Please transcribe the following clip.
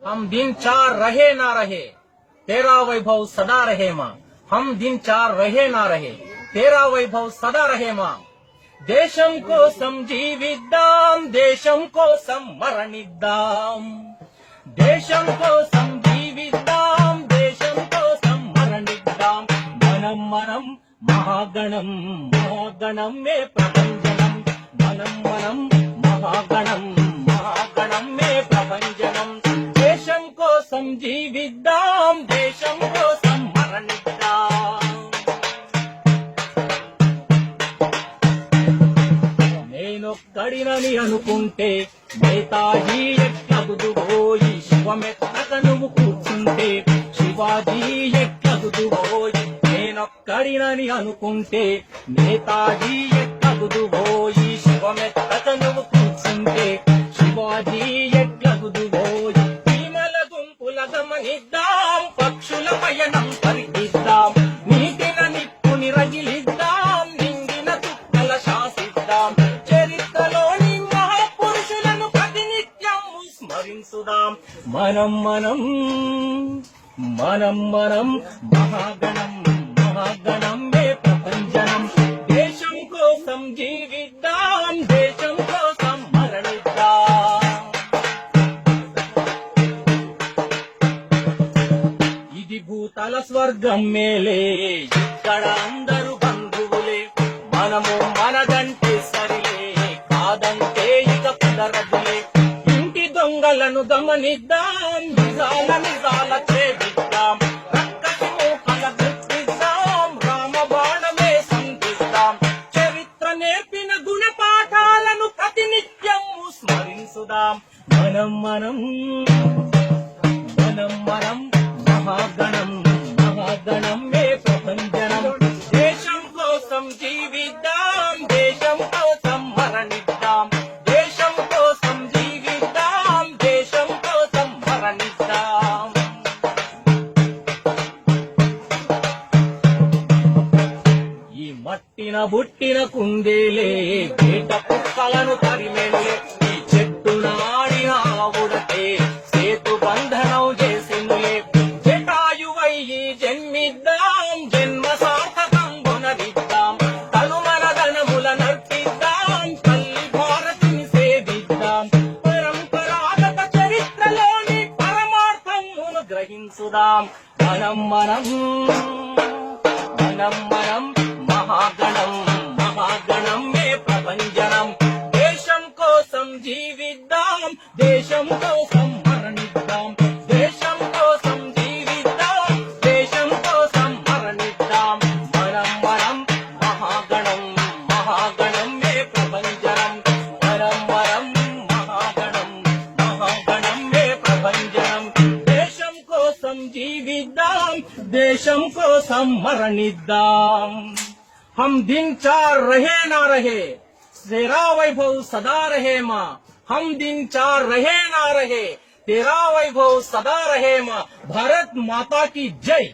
हम दिन चार रहे ना रहे, तेरा वैभव सदा रहे माँ। हम दिन चार रहे ना रहे, तेरा वैभव सदा रहे माँ। దేశం కోసం జీవిద్దాం, దేశం కోసం మరణిద్దాం. దేశం కోసం జీవిద్దాం, దేశం కోసం మరణిద్దాం. మనం మనం మహాగణం, మహాగణం మే ప్రభంజనం. మనం మనం మహాగణం, మహాగణం మే ప్రభంజనం. దేశం కోసం జీవిద్దాం, దేశం కోసం మరణిద్దాం. నేనొక్కడినని అనుకుంటే నేతాజీ ఎట్లగుదుబోయి, శివమెత్తక నువ్వు కూర్చుంటే శివాజీ ఎట్లగుదుబోయి. నేనొక్కడినని అనుకుంటే నేతాజీ ఎట్లగుదుబోయి, శివమెత్తక నువ్వు కూర్చుంటే శివాజీ ఎట్లగుదుబోయి. చీమల గుంపుల గమనిద్దాం, పక్షుల పయనం పరిగిద్దాం. నీటిన నిప్పుని రగిలిద్దాం, నిండిన తుక్కల శాసిద్దాం. చరిత్రలోని మహాపురుషులను ప్రతినిత్యం స్మరించుదాం. మనం మనం మనం మనం మహాగణం, మహాగణం మే ప్రపంచనం. దేశం కోసం జీవిద్దాం, దేశం కోసం మరణిద్దాం. ఇది భూతల స్వర్గం మేలే, ఇక్కడ అందరూ బంధువులే. మనము మనదంటే సరిలే, కాదంటే ఇక కుదరదులే. ఇంటి దొంగలను గమనిద్దాం, నిజాల నిజాల ఛేదిద్దాం. రక్కసి మూకల గుర్తిద్దాం, రామబాణమే సంధిద్దాం. చరిత్ర నేర్పిన గుణపాఠాలను ప్రతినిత్యం స్మరించుదాం. మనం మనం మనం మనం మహాగణం, మహాగణం మే ప్రభంజనం. దేశం కోసం జీవిద్దాం, దేశం కోసం మరణిద్దాం. దేశం కోసం జీవిద్దాం, దేశం కోసం మరణిద్దాం. ఈ మట్టిన బుట్టిన కుందేలే వేట కుక్కలను తరిమేనులే. ఈ చెట్టున ఆడిన ఆవుడతే సేతు బంధనం చేసినులే. జటాయువై జన్మిద్దాం, జన్మ సార్థకం గుణరిద్దాం. తనుమన ధనముల నర్పిద్దాం, తల్లి భారతిని సేవిద్దాం. పరంపరాగత చరిత్రలోని పరమార్థమును గ్రహించుదాం. మనం మనం మనం మనం మహాగణం, మహాగణం మే ప్రభంజనం. దేశం కోసం జీవిద్దాం, దేశం కోసం మరణిద్దాం. దేశం కోసం జీవిద్దాం, దేశం కోసం మరణిద్దాం. మనం మనం మహాగణం, మహాగణం మే ప్రభంజనం. మనం మనం మహాగణం, మహాగణం మే ప్రభంజనం. దేశం కోసం జీవిద్దాం, దేశం కోసం మరణిద్దాం. हम दिन चार रहे ना रहे, तेरा वैभव सदा रहे माँ. हम दिन चार रहे ना रहे, तेरा वैभव सदा रहे माँ. भारत माता की जय.